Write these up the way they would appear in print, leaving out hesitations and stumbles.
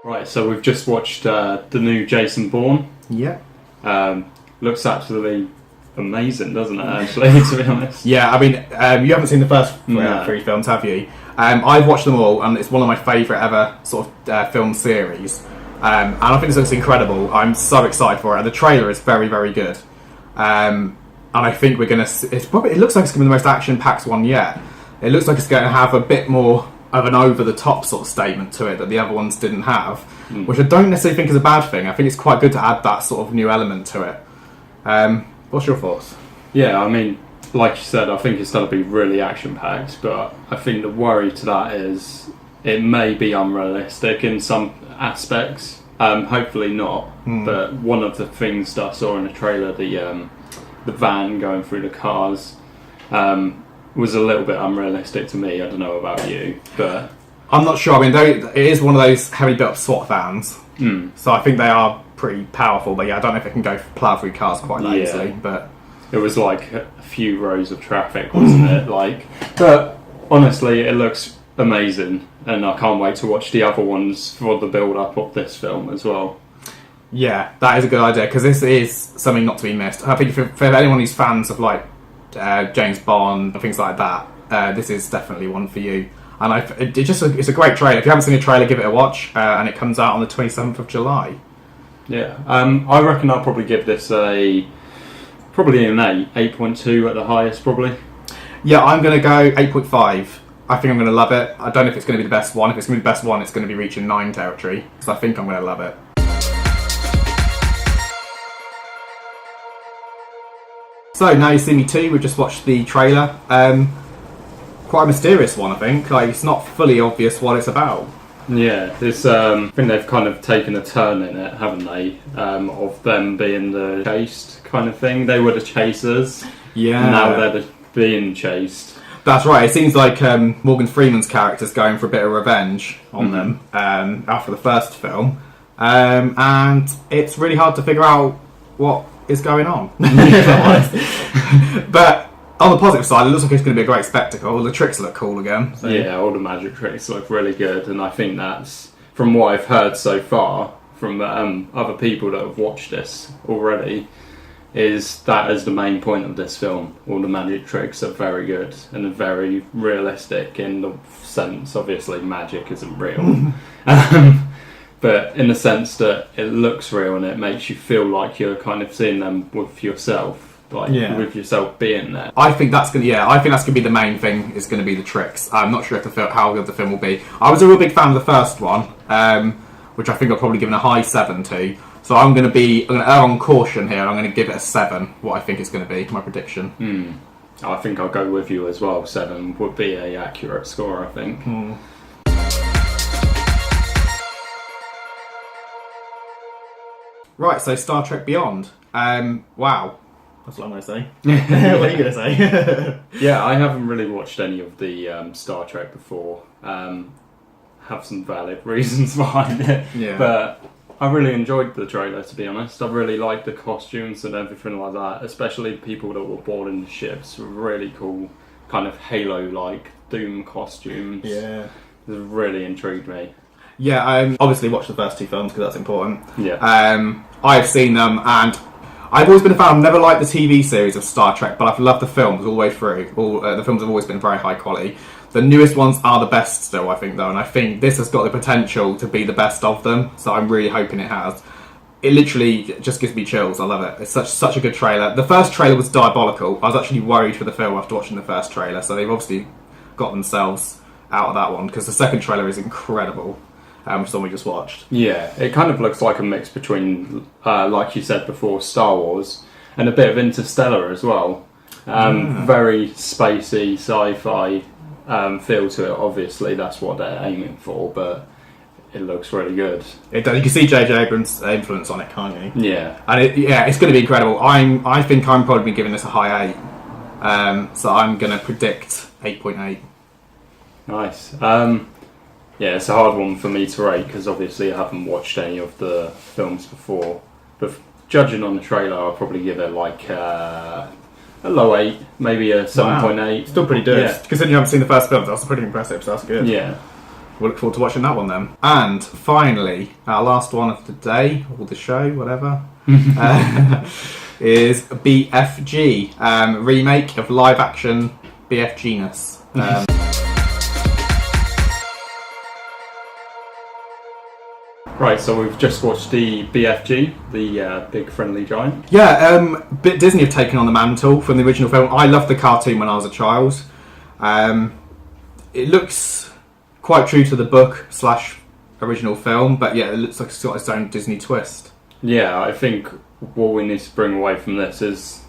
Right, so we've just watched the new Jason Bourne. Yeah. Looks absolutely amazing, doesn't it, actually, to be honest? Yeah, I mean, you haven't seen the first three films, have you? I've watched them all, and it's one of my favourite ever sort of film series. And I think this looks incredible. I'm so excited for it. And the trailer is very, very good. And I think we're going to... It looks like it's going to be the most action-packed one yet. It looks like it's going to have a bit more of an over-the-top sort of statement to it that the other ones didn't have, which I don't necessarily think is a bad thing. I think it's quite good to add that sort of new element to it. What's your thoughts? Yeah, I mean, like you said, I think it's going to be really action-packed, but I think the worry to that is it may be unrealistic in some aspects. Hopefully not, but one of the things that I saw in the trailer, the van going through the cars, was a little bit unrealistic to me. I don't know about you, but I'm not sure. I mean, it is one of those heavy built SWAT vans, so I think they are pretty powerful. But yeah, I don't know if it can go plough through cars quite that easily. But it was like a few rows of traffic, wasn't it? But honestly, it looks amazing, and I can't wait to watch the other ones for the build up of this film as well. Yeah, that is a good idea, because this is something not to be missed. I think for anyone who's fans of like James Bond and things like that, this is definitely one for you. And it's a great trailer. If you haven't seen the trailer, give it a watch. And it comes out on the 27th of July. Yeah, I reckon I'll probably give this probably an 8.2 at the highest, probably. Yeah, I'm going to go 8.5. I think I'm going to love it. I don't know if it's going to be the best one. If it's going to be the best one, it's going to be reaching 9 territory. So I think I'm going to love it. So now you see me too. We've just watched the trailer. Quite a mysterious one, I think. Like, it's not fully obvious what it's about. Yeah, it's. I think they've kind of taken a turn in it, haven't they? Of them being the chased kind of thing. They were the chasers. Yeah. And now they're being chased. That's right. It seems like Morgan Freeman's character's going for a bit of revenge on them after the first film, and it's really hard to figure out what is going on. But on the positive side, it looks like it's going to be a great spectacle. The tricks look cool again. So. Yeah, all the magic tricks look really good, and I think that's, from what I've heard so far from other people that have watched this already, is that is the main point of this film. All the magic tricks are very good and are very realistic in the sense, obviously magic isn't real, but in the sense that it looks real and it makes you feel like you're kind of seeing them with yourself, with yourself being there. I think that's going to be the main thing, is going to be the tricks. I'm not sure how good the film will be. I was a real big fan of the first one, which I think I've probably given a high 7 to. So I'm going to err on caution here, and I'm going to give it a 7, what I think it's going to be, my prediction. I think I'll go with you as well. 7 would be an accurate score, I think. Right, so Star Trek Beyond. Wow. That's what I'm going to say. What are you going to say? Yeah, I haven't really watched any of the Star Trek before. Have some valid reasons behind it. Yeah. But I really enjoyed the trailer, to be honest. I really liked the costumes and everything like that, especially people that were boarding the ships. Really cool, kind of Halo-like Doom costumes. Yeah. It really intrigued me. Yeah, I obviously watched the first 2 films because that's important. Yeah. I've seen them, and I've always been a fan. I've never liked the TV series of Star Trek, but I've loved the films all the way through. The films have always been very high quality. The newest ones are the best still, I think, though, and I think this has got the potential to be the best of them, so I'm really hoping it has. It literally just gives me chills. I love it. It's such a good trailer. The first trailer was diabolical. I was actually worried for the film after watching the first trailer, so they've obviously got themselves out of that one, because the second trailer is incredible, which is the one we just watched. Yeah, it kind of looks like a mix between, like you said before, Star Wars and a bit of Interstellar as well. Very spacey, sci-fi feel to it. Obviously, that's what they're aiming for, but it looks really good. It does. You can see J.J. Abrams' influence on it, can't you? Yeah. And it's going to be incredible. I think I'm probably giving this a high 8. So I'm going to predict 8.8. Nice. Yeah, it's a hard one for me to rate because obviously I haven't watched any of the films before. But judging on the trailer, I'll probably give it like a low 8, maybe a 7.8. Still pretty good. Yeah. Considering you haven't seen the first film, that's pretty impressive, so that's good. Yeah. we'll look forward to watching that one then. And finally, our last one of the day, or the show, whatever, is BFG, remake of live action BFG-ness. Right, so we've just watched the BFG, the Big Friendly Giant. Yeah, Disney have taken on the mantle from the original film. I loved the cartoon when I was a child. It looks quite true to the book / original film, but yeah, it looks like it's got its own Disney twist. Yeah, I think what we need to bring away from this is,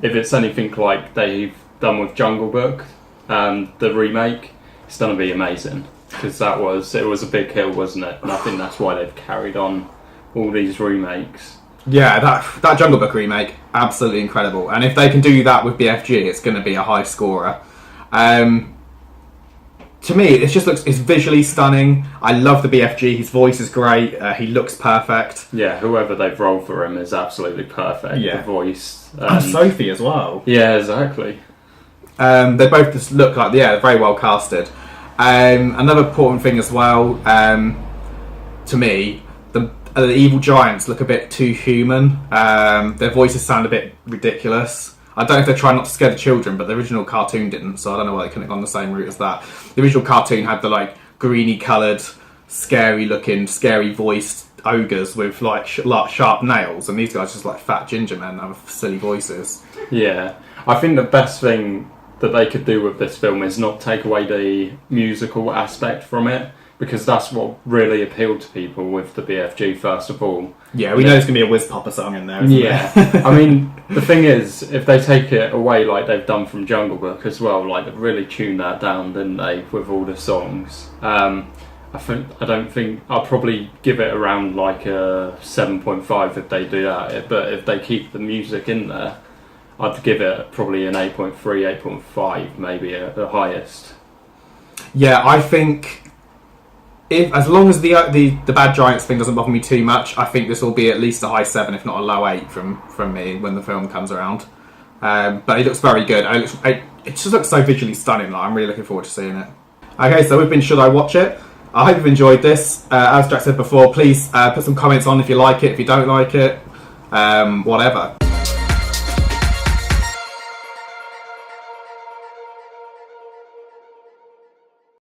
if it's anything like they've done with Jungle Book, the remake, it's going to be amazing. Because it was a big hill, wasn't it? And I think that's why they've carried on all these remakes. Yeah, that Jungle Book remake, absolutely incredible. And if they can do that with BFG, it's going to be a high scorer. To me, it's visually stunning. I love the BFG. His voice is great. He looks perfect. Yeah, whoever they've rolled for him is absolutely perfect. Yeah. The voice. And Sophie as well. Yeah, exactly. They both just look like, they're very well casted. Another important thing as well, to me, the evil giants look a bit too human. Their voices sound a bit ridiculous. I don't know if they're trying not to scare the children, but the original cartoon didn't, so I don't know why they couldn't have gone the same route as that. The original cartoon had the greeny coloured, scary looking, scary voiced ogres with sharp nails, and these guys just fat ginger men have silly voices. Yeah, I think the best thing that they could do with this film is not take away the musical aspect from it, because that's what really appealed to people with the BFG, first of all. Yeah, we know there's going to be a Whiz Popper song in there, isn't there? I mean, the thing is, if they take it away like they've done from Jungle Book as well, they've really tuned that down, didn't they, with all the songs. I don't think I'll probably give it around a 7.5 if they do that, but if they keep the music in there, I'd give it probably an 8.3, 8.5, maybe at the highest. Yeah, I think as long as the Bad Giants thing doesn't bother me too much, I think this will be at least a high 7, if not a low 8 from me when the film comes around. But it looks very good. It just looks so visually stunning. I'm really looking forward to seeing it. Okay, so we've been Should I Watch It? I hope you've enjoyed this. As Jack said before, please put some comments on if you like it, if you don't like it, whatever.